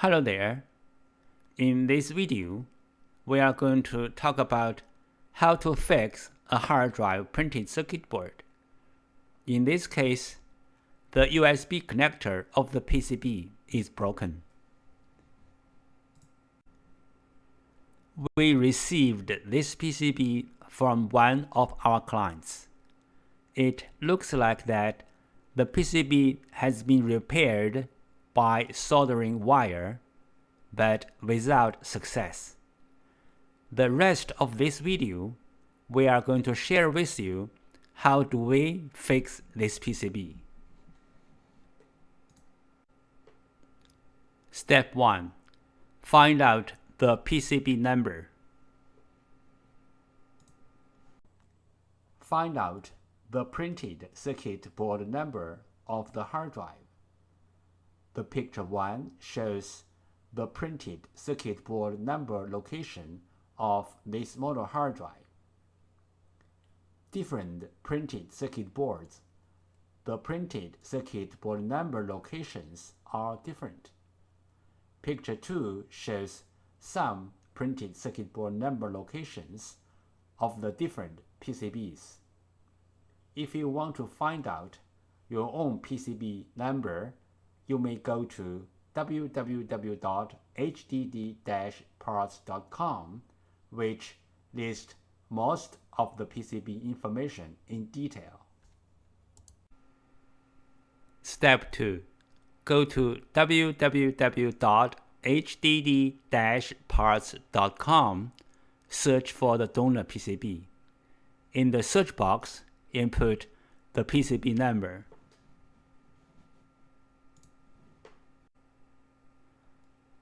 Hello there. In this video, we are going to talk about how to fix a hard drive printed circuit board. In this case, the USB connector of the PCB is broken. We received this PCB from one of our clients. It looks like that the PCB has been repaired by soldering wire, but without success. The rest of this video, we are going to share with you how do we fix this PCB. Step 1. Find out the PCB number. Find out the printed circuit board number of the hard drive. The picture 1 shows the printed circuit board number location of this model hard drive. Different printed circuit boards, the printed circuit board number locations are different. Picture 2 shows some printed circuit board number locations of the different PCBs. If you want to find out your own PCB number, you may go to www.hdd-parts.com, which lists most of the PCB information in detail. Step 2. Go to www.hdd-parts.com, search for the donor PCB. In the search box, input the PCB number.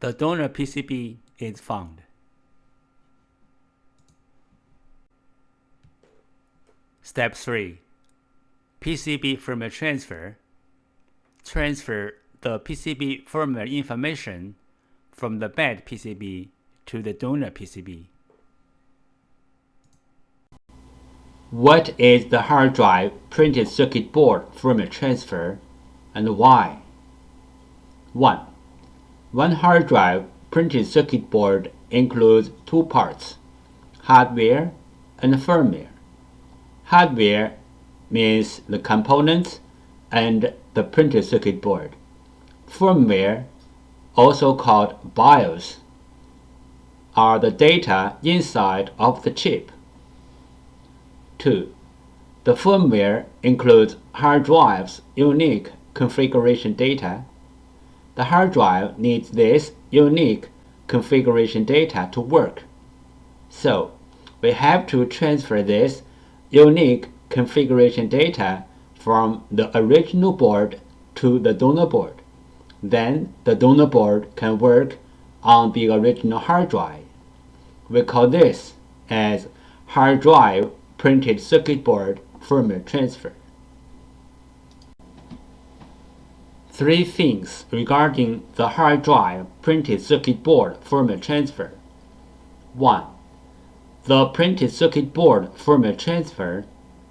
The donor PCB is found. Step 3. PCB firmware transfer. Transfer the PCB firmware information from the bad PCB to the donor PCB. What is the hard drive printed circuit board firmware transfer and why? 1. One hard drive printed circuit board includes two parts, hardware and firmware. Hardware means the components and the printed circuit board. Firmware, also called BIOS, are the data inside of the chip. 2. The firmware includes hard drive's unique configuration data. The hard drive needs this unique configuration data to work. So, we have to transfer this unique configuration data from the original board to the donor board. Then the donor board can work on the original hard drive. We call this as hard drive printed circuit board firmware transfer. 3 things regarding the hard drive printed circuit board firmware transfer. 1. The printed circuit board firmware transfer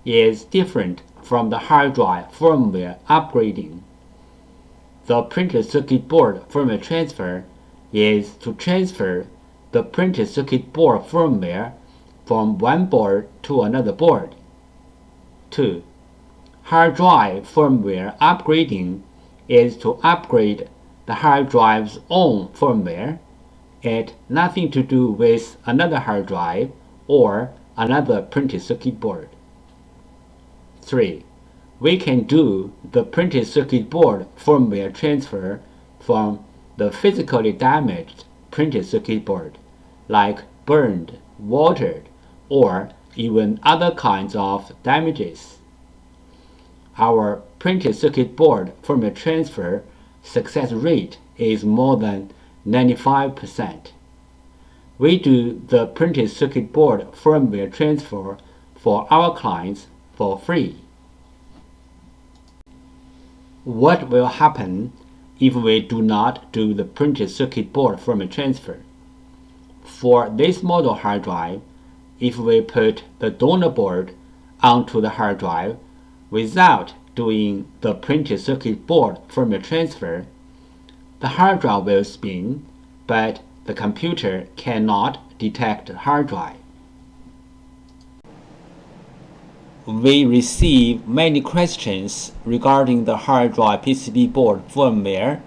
is different from the hard drive firmware upgrading. The printed circuit board firmware transfer is to transfer the printed circuit board firmware from one board to another board. 2. Hard drive firmware upgrading is to upgrade the hard drive's own firmware. It has nothing to do with another hard drive or another printed circuit board. 3. We can do the printed circuit board firmware transfer from the physically damaged printed circuit board, like burned, watered, or even other kinds of damages. Our printed circuit board firmware transfer success rate is more than 95%. We do the printed circuit board firmware transfer for our clients for free. What will happen if we do not do the printed circuit board firmware transfer? For this model hard drive, if we put the donor board onto the hard drive without doing the printed circuit board firmware transfer, The hard drive will spin, but the computer cannot detect the hard drive. We receive many questions regarding the hard drive PCB board firmware,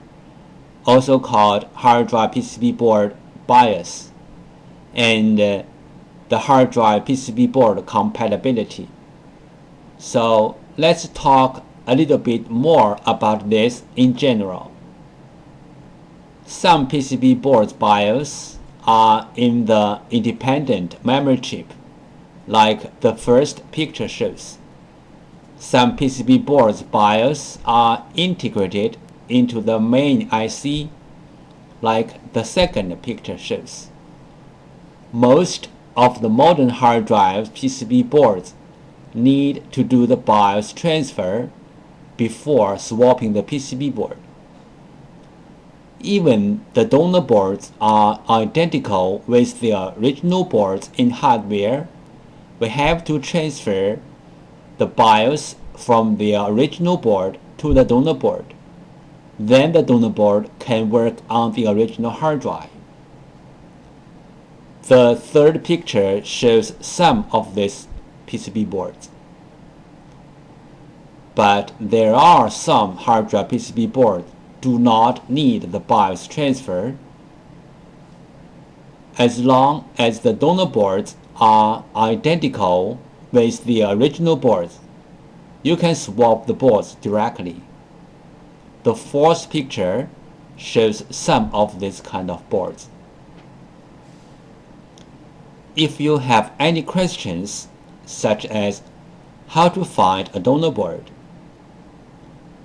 also called hard drive PCB board BIOS, and the hard drive PCB board compatibility. So let's talk a little bit more about this in general. Some PCB boards BIOS are in the independent memory chip, like the first picture shows. Some PCB boards BIOS are integrated into the main IC, like the second picture shows. Most of the modern hard drive PCB boards need to do the BIOS transfer before swapping the PCB board. Even the donor boards are identical with the original boards in hardware. We have to transfer the BIOS from the original board to the donor board. Then the donor board can work on the original hard drive. The third picture shows some of these PCB boards. But there are some hard drive PCB boards do not need the BIOS transfer. As long as the donor boards are identical with the original boards, you can swap the boards directly. The fourth picture shows some of these kind of boards. If you have any questions, such as how to find a donor board,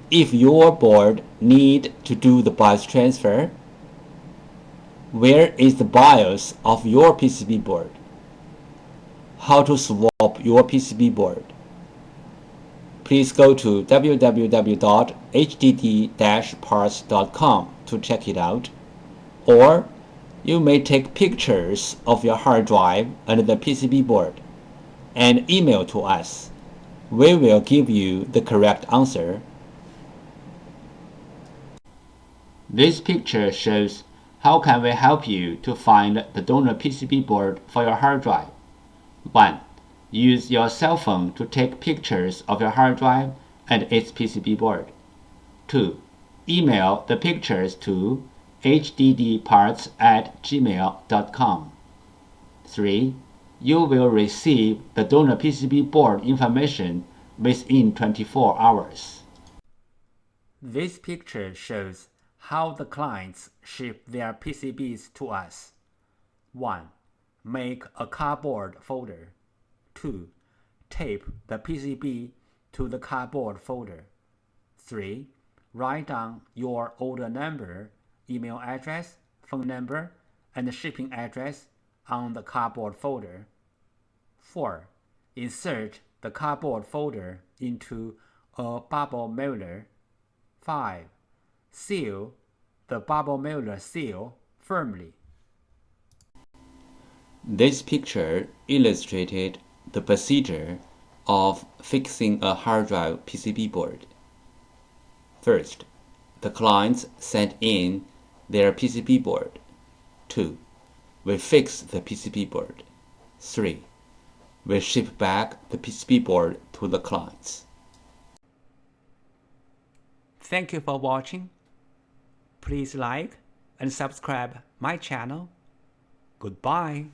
if your board need to do the BIOS transfer, where is the BIOS of your PCB board, how to swap your PCB board, please go to www.hdd-parts.com to check it out, or you may take pictures of your hard drive and the PCB board and email to us. We will give you the correct answer. This picture shows how can we help you to find the donor PCB board for your hard drive. 1. Use your cell phone to take pictures of your hard drive and its PCB board. 2. Email the pictures to hddparts@gmail.com. 3. You will receive the donor PCB board information within 24 hours. This picture shows how the clients ship their PCBs to us. 1. Make a cardboard folder. 2. Tape the PCB to the cardboard folder. 3. Write down your order number, email address, phone number, and shipping address on the cardboard folder. 4. Insert the cardboard folder into a bubble mailer. 5. Seal the bubble mailer seal firmly. This picture illustrated the procedure of fixing a hard drive PCB board. First, the clients send in their PCB board. 2. We fix the PCB board. 3. We ship back the PCB board to the clients. Thank you for watching. Please like and subscribe my channel. Goodbye.